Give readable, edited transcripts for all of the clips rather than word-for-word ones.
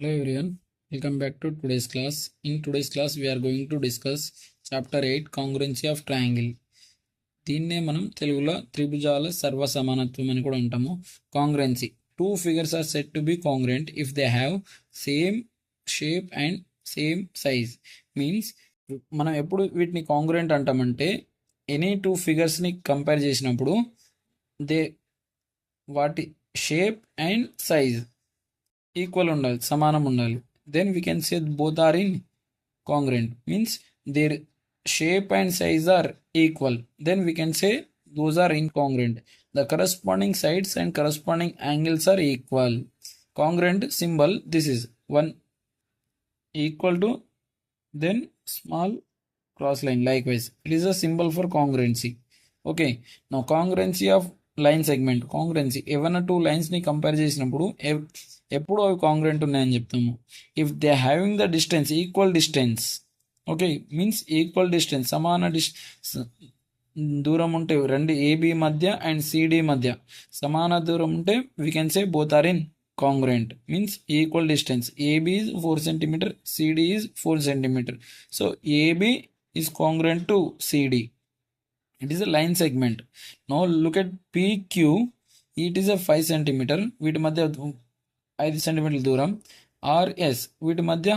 Hello everyone, welcome back to today's class. In today's class, we are going to discuss chapter 8 congruency of triangle. దీన్నే మనం తెలుగులో త్రిభుజాల సర్వసమానత్వం అని కూడా అంటాము. కాంగ్రుయెన్సీ. Two figures are said to be congruent if they have same shape and same size. Means మనం ఎప్పుడు వీటిని congruent అంటామంటే ఎనీ టూ ఫిగర్స్ని కంపేర్ చేసినప్పుడు వాటి షేప్ అండ్ సైజ్ ఈక్వల్ ఉండాలి, సమానం ఉండాలి. Then we can say both are in congruent. Means there shape and size are equal, then we can say those are incongruent. The corresponding sides and corresponding angles are equal. Congruent symbol, this is one equal to, then small cross line. Likewise, it is a symbol for congruency. Okay, now congruency of line segment. Congruency ఏవైనా two లైన్స్ని compare చేసినప్పుడు ఎప్పుడు అవి కాంగ్రుయెంట్ ఉన్నాయని చెప్తాము if they having the distance equal distance. Okay, means equal distance, సమాన దూరం ఉంటే రెండు ఏబి మధ్య అండ్ సిడి మధ్య సమాన దూరం ఉంటే we can say both are in congruent. Means equal distance. AB is 4 cm, CD is 4 cm. So AB is congruent to CD. It is a line segment. Now look at PQ. It is a 5 cm. వీటి మధ్య 5 cm దూరం. RS వీటి మధ్య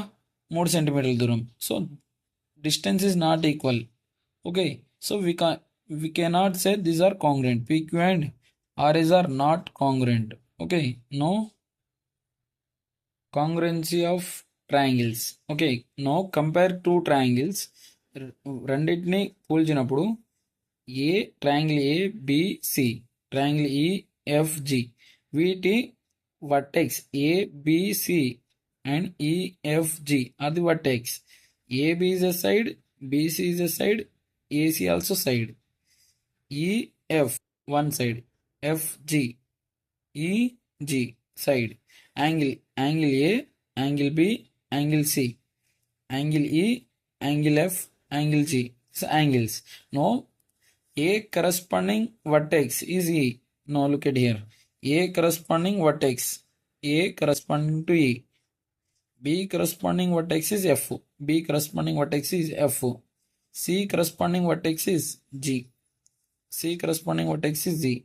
3 cm దూరం. So distance is not equal. Okay, so we cannot say these are congruent. PQ and RS are not congruent. Okay, no congruency of triangles. Okay, now compare two triangles. రెండింటిని పోల్చినప్పుడు triangle ABC, triangle EFG, వీటి vertex ABC and EFG are the vertex. AB is a side, BC is a side, AC also side. EF one side, FG is side. Angle A, angle B, angle C, angle E, angle F, angle G. Angles. No, A corresponding vertex is E. Now look at here. A corresponding vertex, A corresponding to E. B corresponding vertex is F. B corresponding vertex is F. C corresponding vertex is G. C corresponding vertex is Z.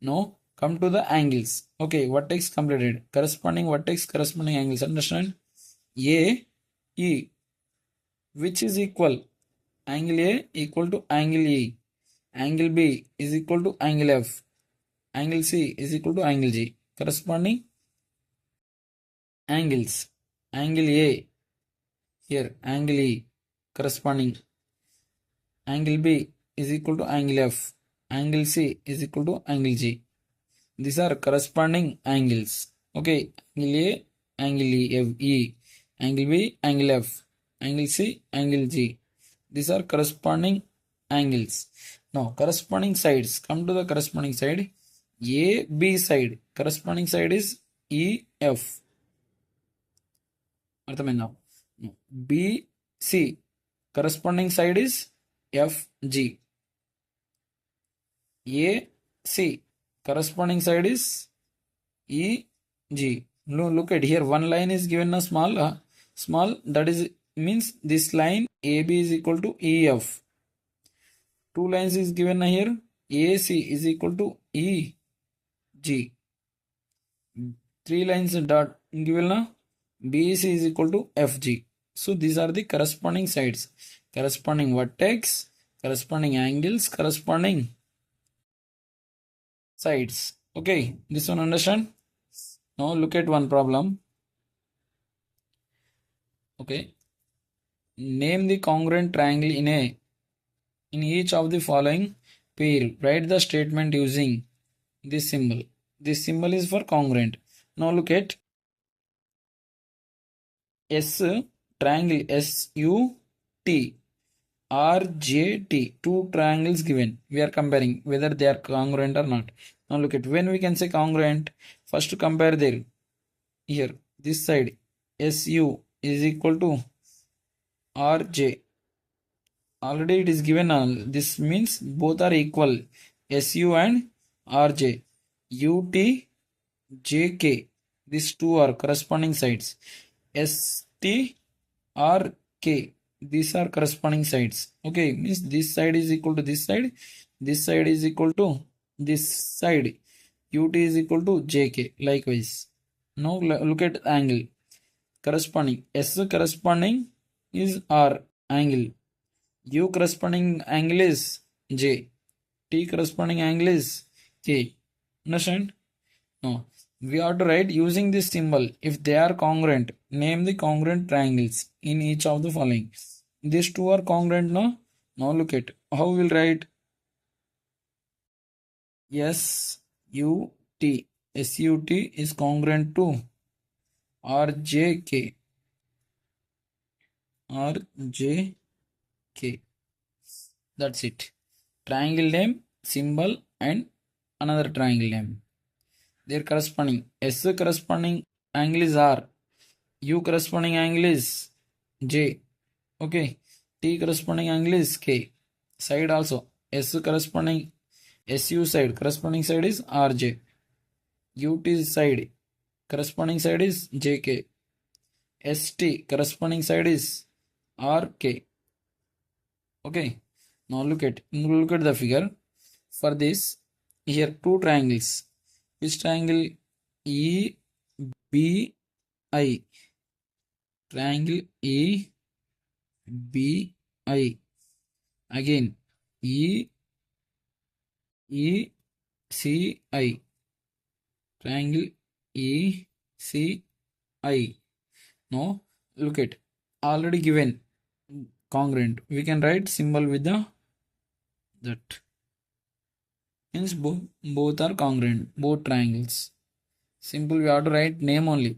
Now come to the angles. Okay, vertex completed. Corresponding vertex, corresponding angles. Understand? A, E. Which is equal? Angle A equal to angle E. Angle B is equal to angle F. Angle C is equal to angle G. Corresponding angles. Angle A here, angle E, corresponding. Angle B is equal to angle F. Angle C is equal to angle G. These are corresponding angles. Okay, angle A, angle E, angle B, angle F, angle C, angle G. These are corresponding angles. Now corresponding sides. Come to the corresponding side. AB side, corresponding side is EF. Now BC, corresponding side is FG. AC, corresponding side is EG. Look at here, one line is given a small, that is means this line AB is equal to EF. Two lines is given here, AC is equal to EG. Three lines dot given na, BC is equal to FG. So these are the corresponding sides, corresponding vertex, corresponding angles, corresponding sides. Okay, this one understand? Now look at one problem. Okay, name the congruent triangle in each of the following pair. Write the statement using this symbol. This symbol is for congruent. Now look at S, triangle SUT, RJT. Two triangles given. We are comparing whether they are congruent or not. Now look at when we can say congruent. First to compare there. Here, this side SU is equal to RJ. Already it is given. This means both are equal, SU and RJ. UT, JK, these two are corresponding sides. S, T or K. These are corresponding sides. Okay, means this side is equal to this side is equal to this side. UT is equal to JK. Likewise. Now look at angle. Corresponding. S corresponding is R angle. U corresponding angle is J. T corresponding angle is K. Understand? No. We have to write using this symbol. If they are congruent, name the congruent triangles in each of the following. These two are congruent, no? Now look at how we'll write SUT. SUT is congruent to RJK. RJK. That's it. Triangle name, symbol, and another triangle name. Their corresponding. S corresponding angle is R. U corresponding angle is J. Okay. T corresponding angle is K. Side also. S corresponding SU side. Corresponding side is RJ. UT side. Corresponding side is JK. ST corresponding side is RK. Okay. Now look at the figure. For this, here two triangles. Which triangle? EBI. Triangle EBI. Again ECI. Triangle ECI. Now look at already given congruent. We can write symbol with the that. Means both are congruent, both triangles. Simple, we have to write name only.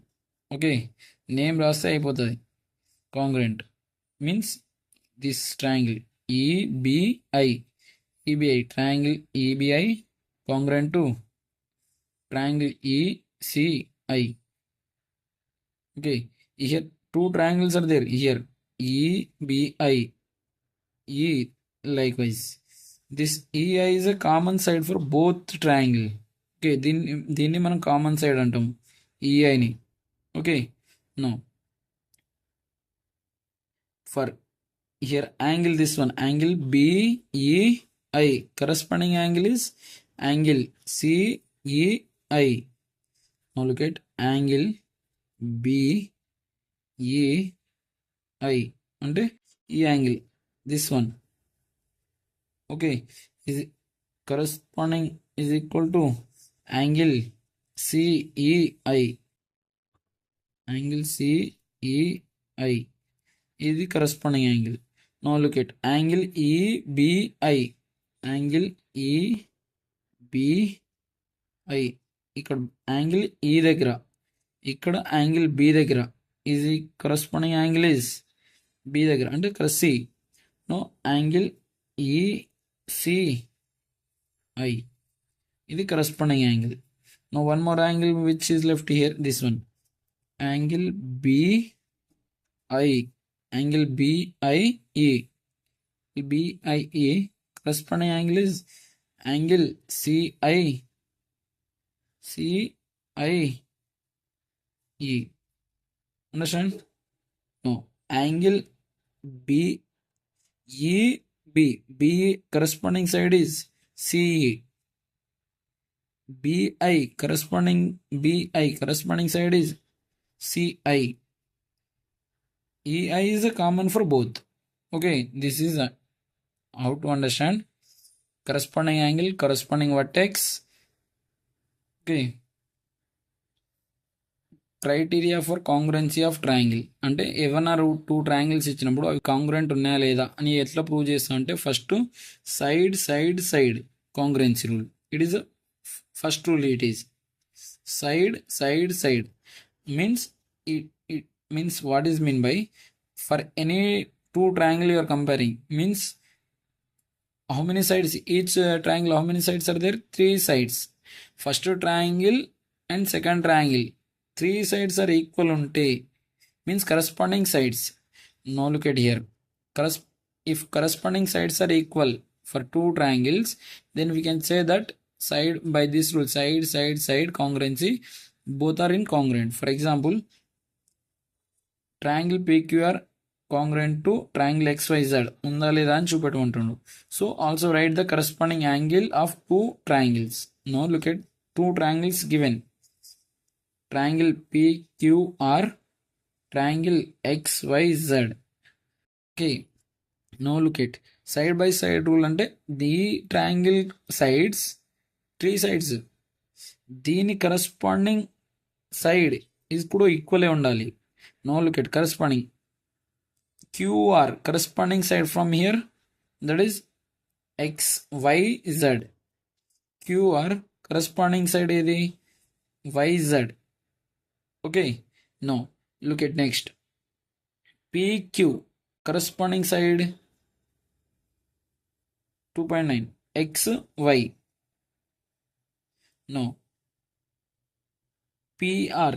Okay, name రాస్తే అయిపోతుంది. Congruent means this triangle EBI. Triangle EBI congruent to triangle ECI. Okay, here two triangles are there. Here EBI. Likewise. This EI is a common side for both triangle. Okay, దీన్ని మనం common side అంటాం EIని. Okay, now for here angle, this one angle BEI, corresponding angle is angle CEI. Now look at angle BEI అంటే ఈ angle, this one. Okay, is corresponding is equal to angle CEI. Angle CEI is the corresponding angle. Now look at angle EBI. Angle EBI. ఇక్కడ angle E దగ్గర, ఇక్కడ angle B దగ్గర is the corresponding angle is B దగ్గర అంటే ఇక్కడ C. No, angle ECI ఇది corresponding angle. Now one more angle which is left here, this one angle BI. Angle BIE. BIE corresponding angle is angle CIE. Understand? No, angle BEB. B corresponding side is CE. BI corresponding side is CI. EI is a common for both. Okay, this is how to understand corresponding angle, corresponding vertex. Okay, criteria for congruency of triangle అంటే ఏవన్నా two triangles ఇచ్చినప్పుడు అవి కాంగ్రుయెంట్ ఉన్నాయా లేదా అని ఎట్లా prove చేస్తా అంటే first side congruency rule. It is first rule. It is side means it means what is mean by for any two triangle you are comparing means how many sides each triangle, how many sides are there? Three sides. First triangle and second triangle, three sides are equal unte means corresponding sides. Now look at here, if corresponding sides are equal for two triangles, then we can say that side by this rule, side congruency, both are incongruent. For example, triangle PQR congruent to triangle XYZ ఉందా లేదా అని చూపెట్టమంటుండు. So also write the corresponding angle of two triangles. No look at two triangles given. Triangle PQR, triangle XYZ. Okay, now look at side by side rule అంటే the triangle sides, three sides, దీని corresponding side ఇప్పుడు ఈక్వలే ఉండాలి. Now look at corresponding QR, corresponding side from here, that is XYZ. QR corresponding side ఏది? YZ. Okay, now look at next. PQ corresponding side 2.9 XY. No. PR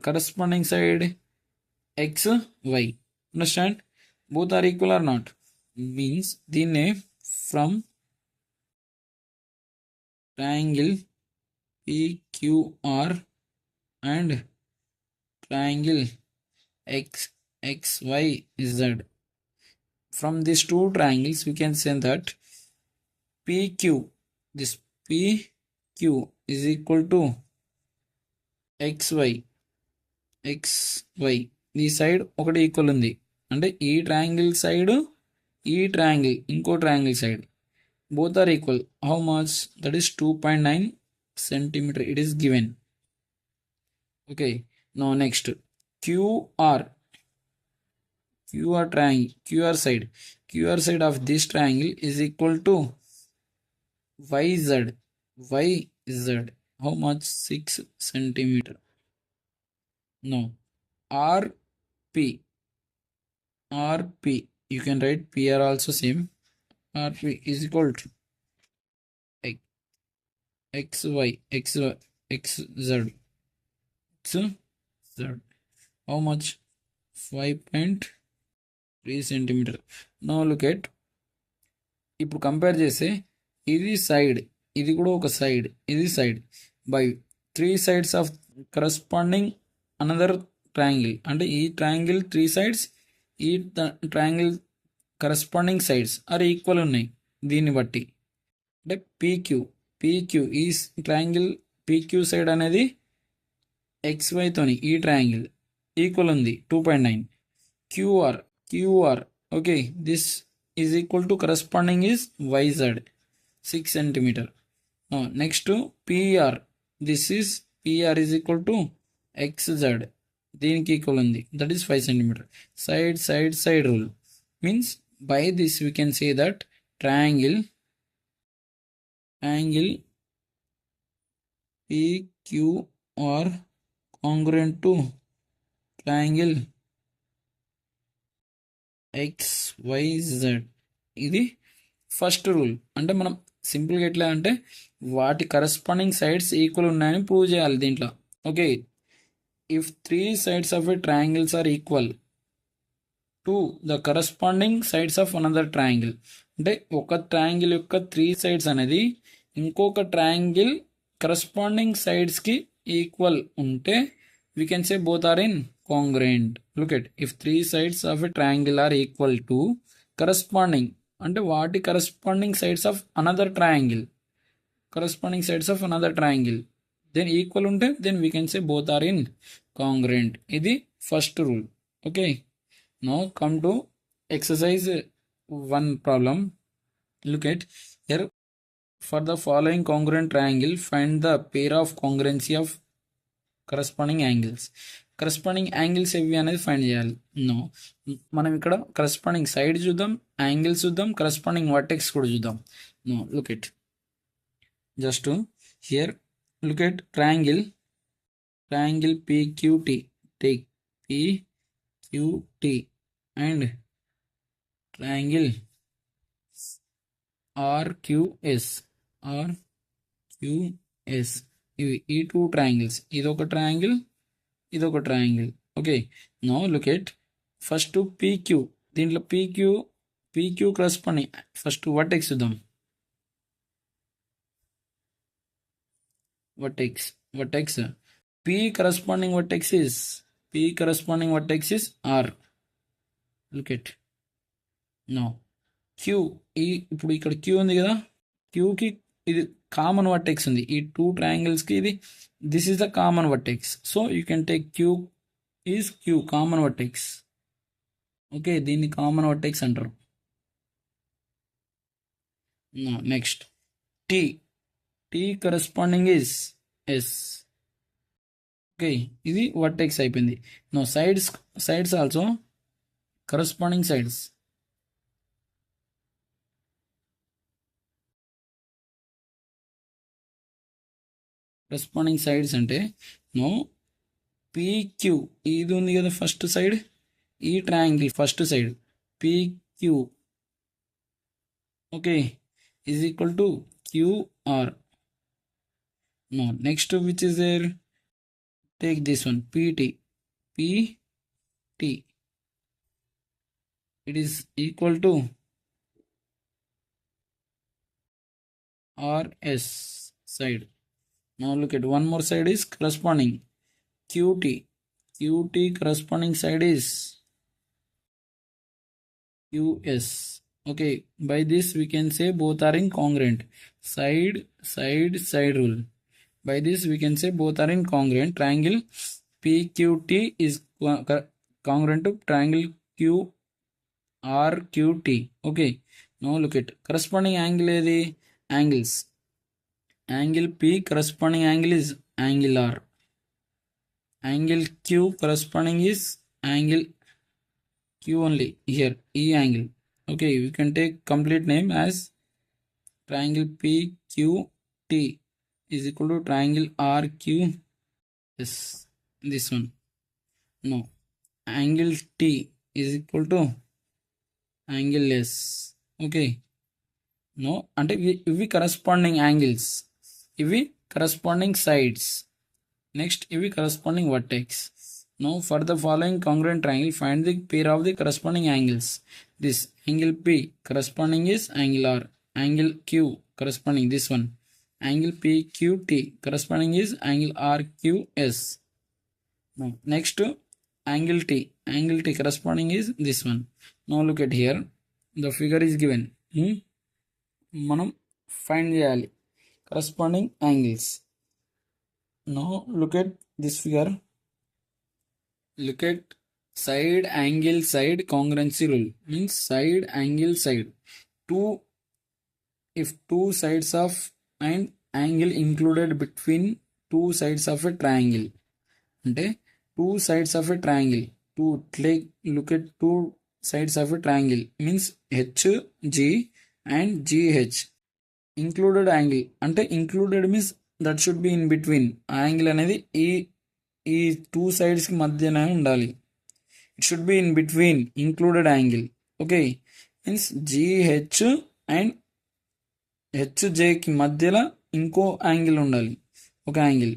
corresponding side XY. Understand? Both are equal or not? Means the name from triangle PQR and triangle XYZ. From these two triangles we can say that PQ, this PQ is equal to XY. ఈ side ఒకటి equal ఉంది అంటే ఈ triangle side, ఈ triangle ఇంకో triangle side both are equal. How much? That is 2.9 centimeter. It is given. Okay, now next QR triangle, QR side of this triangle is equal to YZ. How much? 6 centimeter. No. RP, you can write PR also same. RP is equal to XZ. How much? 5.3 centimeter. Now look at, ఇప్పుడు compare చేస్తే ఇది side, ఇది కూడా ఒక side, ఇది side by 3 sides of corresponding another triangle. అంటే ఈ triangle 3 sides, ఈ triangle corresponding sides are equal ఉన్నాయి. దీన్ని బట్టి అంటే PQ ఈ ట్రయాంగిల్ PQ సైడ్ అనేది XY తోని ఈ ట్రయాంగిల్ ఈక్వల్ ఉంది 2.9. QR okay, this is equal to corresponding is YZ 6 centimeter. Next PR, this is PR is equal to XZ, దీనికి ఈక్వల్ ఉంది, that is 5 centimeter. Side rule means by this we can say that triangle PQR congruent to triangle XYZ. ఇది first rule. అంటే మనం సింపుల్గా ఎట్లా అంటే వాటి corresponding sides equal ఉన్నాయని ప్రూవ్ చేయాలి దీంట్లో. Okay, if 3 sides of a triangles are equal to the corresponding sides of another triangle, అంటే ఒక ట్రయాంగిల్ యొక్క 3 sides అనేది ఇంకొక ట్రయాంగిల్ కరస్పాండింగ్ సైడ్స్కి ఈక్వల్ ఉంటే we can say both are in congruent. Look at, if 3 sides of a triangle are equal to corresponding అంటే వాటి corresponding sides of another triangle, then equal ఉంటే then we can say both are in congruent. ఇది first rule. Okay, now come to exercise 1 problem. Look at here, for the following congruent triangle find the pair of congruency of corresponding angles. Corresponding angles ఏవి అనేది find చేయాలి. Now, మనం ఇక్కడ corresponding side చూద్దాం, angles చూద్దాం, corresponding vertex కూడా చూద్దాం. Now, look at just here, look at triangle PQT. Take PQT and triangle RQS. ఇవి ఈ 2 triangles, ఇదొక ట్రయాంగిల్, ఇదొక triangle. Okay, now look at first PQ. దీంట్లో PQ కరస్పాండింగ్ ఫస్ట్ వర్టెక్స్ చూద్దాం. Vertex P corresponding vertex is P corresponding vertex is R. Look at now Q. ఇప్పుడు ఇక్కడ Q ఉంది కదా, Qకి ఇది కామన్ వర్టెక్స్ ఉంది. ఈ 2 ట్రయాంగిల్స్కి this is the common vertex. So you can take Q is Q common vertex. Okay, దీన్ని common vertex అంటారు. Next T corresponding is S. Okay, ఇది వర్టెక్స్ అయిపోయింది. No sides also corresponding sides. Corresponding sides అంటే no PQ ఇది ఉంది కదా first side, ఈ triangle first side PQ okay is equal to QR. No next which is there, take this one PT. It is equal to RS side. Now look at one more side is corresponding QT corresponding side is QS. Okay, by this we can say both are in congruent. Side rule. By this we can say both are in congruent. Triangle PQT is congruent to triangle QRQT. Okay, now look at corresponding angle ఏది, angles. Angle P corresponding angle is angle R. Angle Q corresponding is angle Q only here, E angle. Okay, we can take complete name as triangle PQT is equal to triangle RQS. This one. No, angle T is equal to angle S. Okay, no, అంటే ఇవి corresponding angles, ఇవి corresponding sides. Next ఇవి corresponding vertex. No for the following congruent triangle find the pair of the corresponding angles. This angle P corresponding is angle R. Angle Q corresponding this one. Angle PQT corresponding is angle RQS. Now next angle T corresponding is this one. Now look at here, the figure is given. మనం find చేయాలి corresponding angles. Now look at this figure. Look at side angle side congruency rule. Means side angle side. If two sides of an angle included between two sides of a triangle. అంటే two sides of a triangle. Look at two sides of a triangle. Means HG and GH. Included angle. అంటే included means that should be in between. ఆ angle అనేది ఈ two సైడ్స్కి మధ్యన ఉండాలి. It should be in between included angle. Okay, means GH and HJ కి మధ్యలో ఇంకో యాంగిల్ ఉండాలి, ఒక యాంగిల్.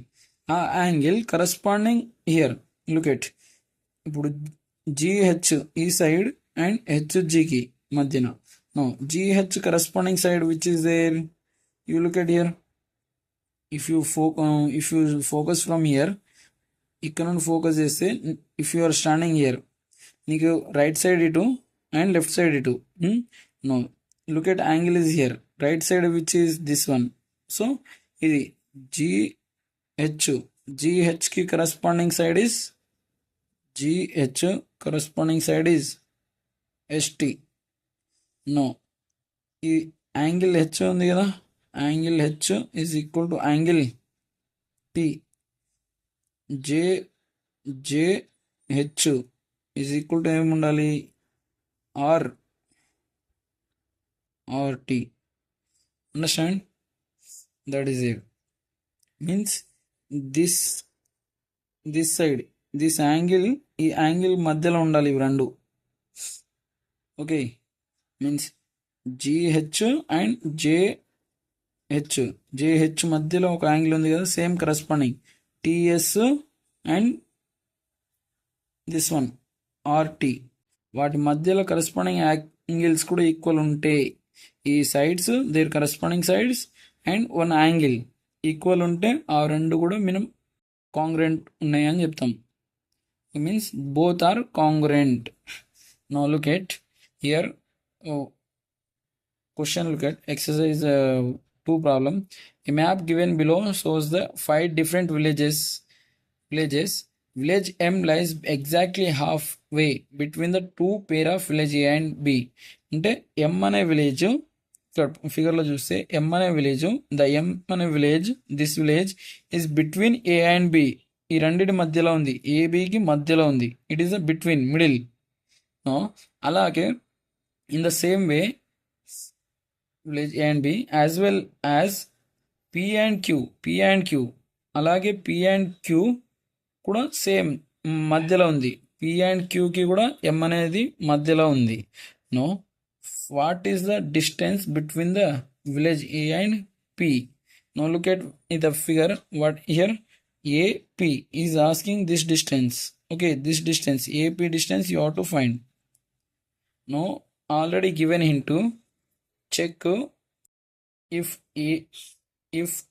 ఆ angle corresponding here. Look at, ఇప్పుడు GH ఈ సైడ్ అండ్ HGకి మధ్యన. No GH corresponding side which is there, you look at here. If you focus from here, ఇక్కడ నుండి ఫోకస్ చేస్తే, if you are standing here, నీకు right side ఇటు and left side ఇటు. No look at angle is here, right side which is this one. So ఇది GHకి corresponding side is GH, corresponding side is ST. No ఈ angle H ఉంది కదా, angle H is equal to angle T. JH is equal to ఏముండాలి, RT. Understand? That is it. Means this side, this angle, ఈ angle మధ్యలో ఉండాలి ఇవి రెండు. Okay, means GH and JH మధ్యలో ఒక యాంగిల్ ఉంది కదా, same corresponding TS and this one RT. వాటి మధ్యలో కరస్పాండింగ్ యాంగిల్స్ కూడా ఈక్వల్ ఉంటే, ఈ sides their corresponding sides and one angle equal ఉంటే, ఆ రెండు కూడా మనం కాంగ్రెంట్ ఉన్నాయని చెప్తాం. means both are congruent. Now look at here. Oh, question, look at exercise 2 problem. A map given below shows the 5 different villages. Village M lies exactly halfway between the 2 pair of village A and B. అంటే M అనే village ఫిగర్లో చూస్తే M అనే village, M అనే village, this village is between A and B. ఈ రెండింటి మధ్యలో ఉంది, ఏబికి మధ్యలో ఉంది. It is between middle. అలాగే in the same way village A and B as well as P and Q అలాగే P అండ్ Q కూడా సేమ్ మధ్యలో ఉంది. P అండ్ Qకి కూడా M అనేది మధ్యలో ఉంది. Now what is the distance between the village A and P? Now look at in the figure what here AP is asking this distance. Okay, this distance AP distance you have to find. Now already given hint to check if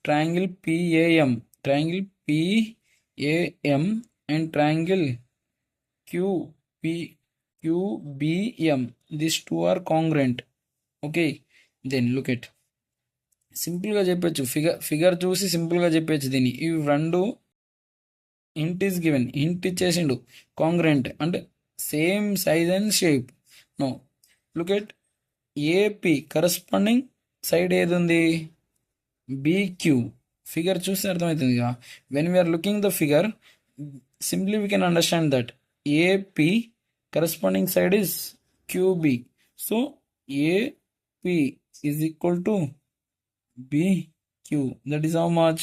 triangle PAM and triangle QBM, these two are congruent. Okay, then look at సింపుల్గా చెప్పచ్చు. Figure చూసి సింపుల్గా చెప్పచ్చు దీన్ని. ఇవి రెండు hint is given, hint ఇచ్చేసిండు. Congruent అంటే same size and shape. No look at AP corresponding side ఏది ఉంది? BQ. ఫిగర్ చూస్తే అర్థమవుతుంది కదా. When we're looking the figure simply we can understand that AP corresponding side is QB. So AP is equal to BQ. That is how much?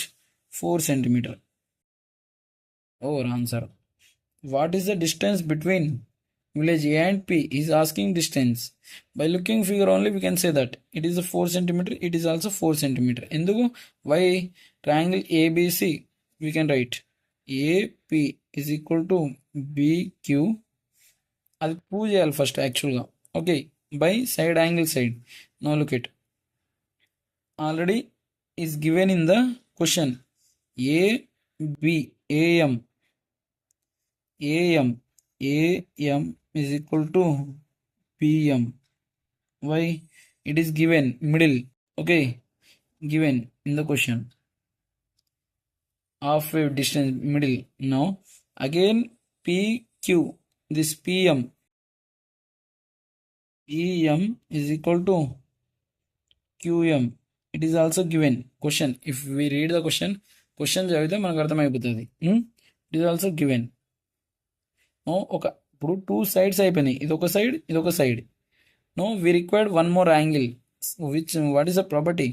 4 centimeter. Oh, answer. What is the distance between village A and P? Is asking distance. By looking figure only we can say that it is a 4 centimeter. It is also 4 centimeter. Enduku? Why? Triangle ABC we can write AP is equal to BQ. అది prove చేయాలి first యాక్చువల్గా. Okay, by side angle side. Now look it already is given in the question. AM is equal to PM. Why? It is given middle. Okay, given in the question halfway distance middle. Now again PQ, this PM is equal to QM. It is also given question. If we read the question చదివితే మనకు అర్థమైపోతుంది. It is also given. ఇప్పుడు 2 sides అయిపోయినాయి. ఇదొక side. Now we required one more angle. What is the property?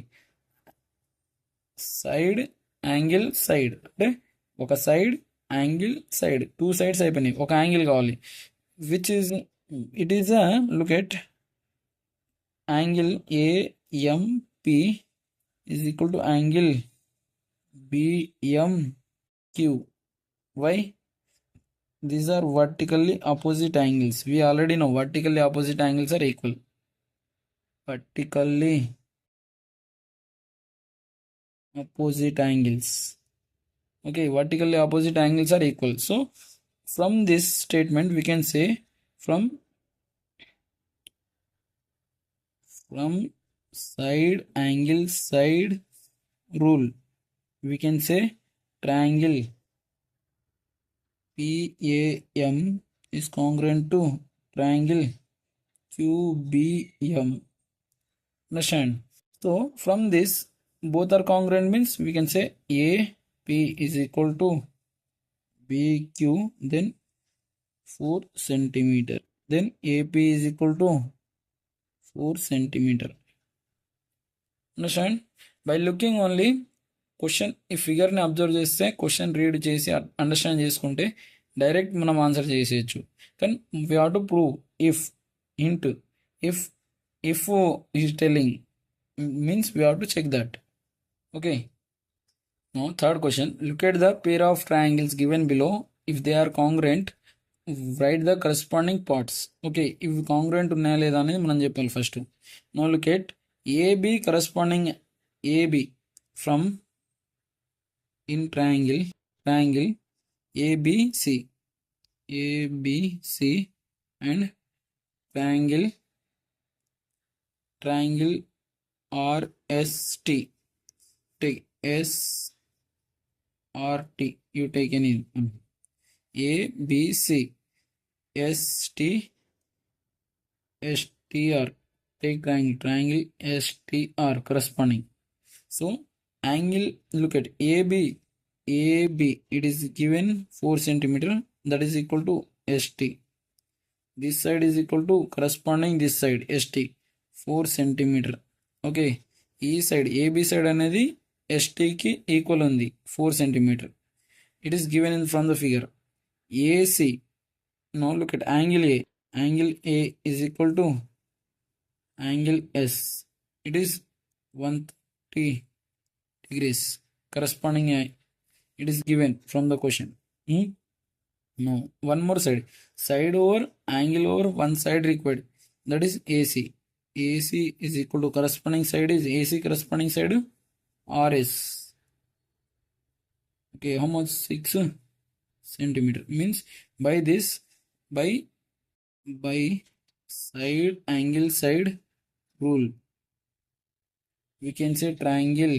Side angle side. అంటే ఒక side angle side. 2 sides అయిపోయినాయి, ఒక యాంగిల్ కావాలి. Which is it is look at angle AMP is equal to angle BMQ. Why? These are vertically opposite angles. We already know vertically opposite angles are equal. Vertically opposite angles. Okay, vertically opposite angles are equal. So from this statement we can say from side angle side rule we can say triangle PAM is congruent to triangle QBM. Understand? So from this both are congruent means we can say AP is equal to BQ, then 4 centimeter, then AP is equal to 4 centimeter. Understand? By looking only question ఈ ఫిగర్ని observe చేస్తే question read చేసి understand చేసుకుంటే direct మనం answer చేసేయచ్చు. కానీ we have to prove if hint if is telling means we have to check that. Okay, third question. Look at the pair of triangles given below. If they are congruent write the corresponding parts. Okay, ఇవి congruent ఉన్నాయా లేదా అనేది మనం చెప్పాలి first. Now look at AB corresponding AB from in triangle ABC. ABC and triangle RST. Take SRT. You take any ABC STR. Take triangle STR corresponding. So angle, look at AB. It is given 4 centimeter, that is equal to ST. This side is equal to corresponding this side ST 4 centimeter. Okay, E side AB side అనేది ST కి equal ఉంది 4 centimeter. It is given from the figure. AC. Now look at angle A. Angle A is equal to angle S. It is 130 degrees corresponding. It is given from the question. No, one more side over angle over one side required, that is AC. AC is equal to corresponding side is AC corresponding side RS. Okay, how much? 6 centimeter. Means by this, by side angle side rule, we can say triangle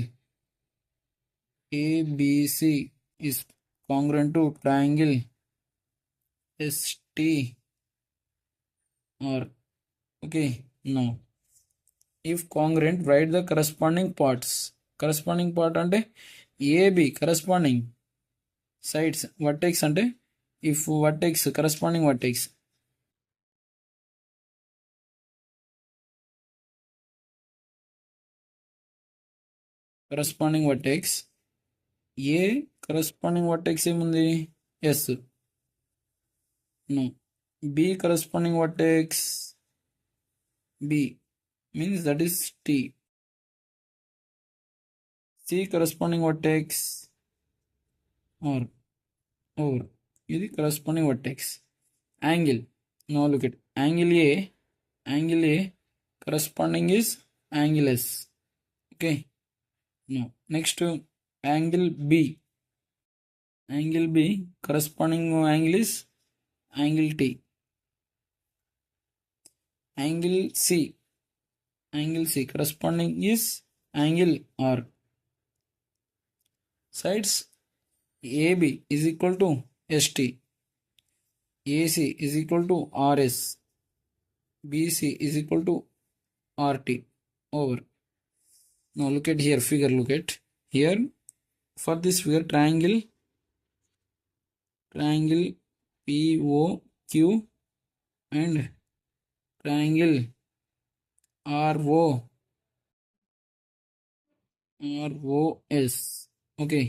ABC is congruent to triangle ST or. Okay, now if congruent, write the corresponding parts. Corresponding part అంటే AB corresponding sides, vertex అంటే if vertex corresponding vertex, corresponding vertex A, corresponding vertex ఏముంది S. No, B corresponding vertex B means that is T. C corresponding vertex or ఇది corresponding vertex. Angle, now look at angle A corresponding is angle S. Okay, now next to angle B corresponding angle is angle T. Angle C corresponding is angle R. Sides AB is equal to ST, AC is equal to RS, BC is equal to RT over. Now look at here figure, look at here. For this figure, triangle POQ and triangle ROS. Okay,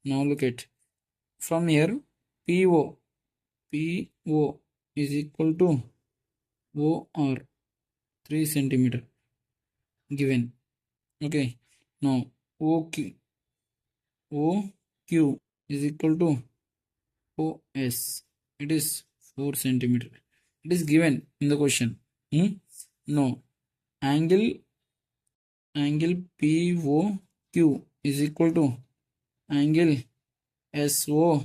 now look at from here PO is equal to OR 3 centimeter given. Okay, now OQ is equal to OS, it is 4 centimeter. It is given in the question. No, angle POQ is equal to angle SOR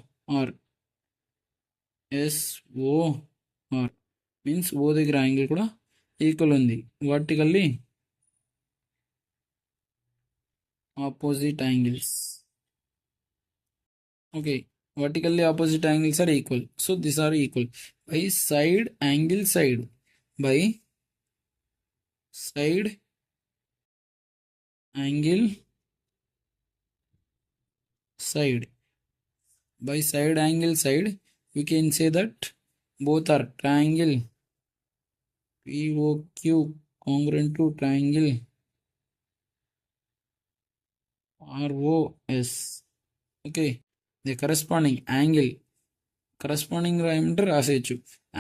means O దగ్గర angle కూడా equal ఉంది, vertically opposite angles. Okay, vertically opposite angles are equal, so these are equal by side angle side, by side angle side, by side angle side, we can say that both are triangle POQ congruent to triangle ROS. Okay, the corresponding angle, corresponding diameter రాసేయచ్చు.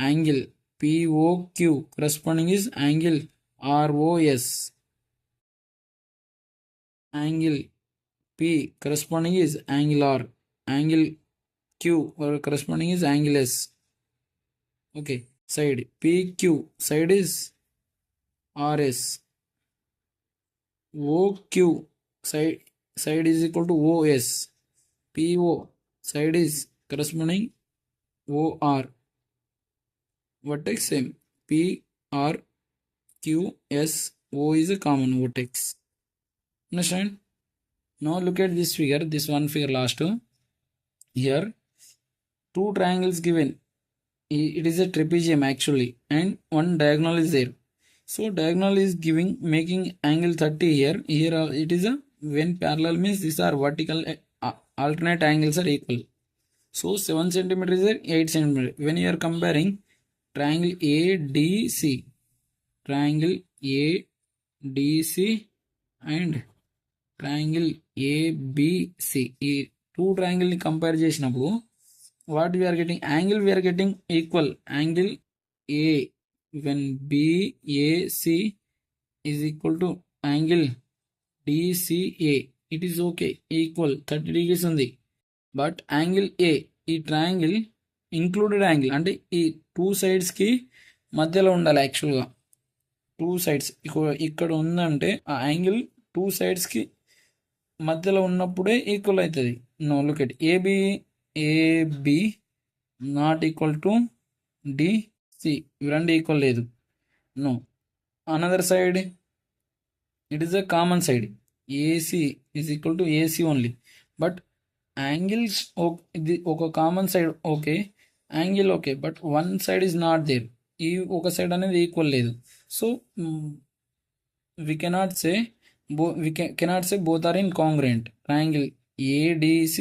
Angle POQ corresponding is angle ROS. Angle P corresponding is angle R. Angle Q corresponding is angle S. Okay, side PQ side is RS. OQ side is equal to OS. PO side is corresponding OR. vertex same. P, R, Q, S, O is a common vertex. Understand? Now look at this figure, this one figure last. Here, two triangles given. It is a trapezium actually, and one diagonal is there. So diagonal is giving making angle 30 here. Here it is a when parallel means these are vertical alternate angles are equal. So 7 centimeter is there, 8 centimeter. When you are comparing triangle ADC, triangle ADC and triangle ABC, ఈ two triangle ని compare చేసినప్పుడు what we are getting, angle we are getting equal, angle A when BAC is equal to angle DCA, it is okay, equal 30 degrees ఉంది. But angle A ఈ triangle included angle అంటే ఈ two సైడ్స్కి మధ్యలో ఉండాలి యాక్చువల్గా. Two sides ఇక్కడ ఉందంటే ఆ యాంగిల్ టూ సైడ్స్కి మధ్యలో ఉన్నప్పుడే ఈక్వల్ అవుతుంది. Now look at AB not equal to DC, ఇవి రెండు ఈక్వల్ లేదు. Now another side it is a common side, AC is equal to AC only. But angles ఇది ఒక common side okay, angle okay, but one side is not there, ఈ ఒక side అనేది equal లేదు. So we cannot say cannot say both are incongruent. Triangle ADC,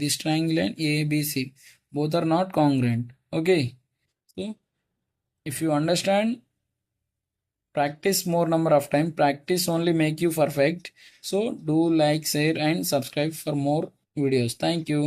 this triangle and ABC, both are not congruent. Okay, so if you understand, practice more number of time, practice only make you perfect. So do like, share and subscribe for more videos. Thank you.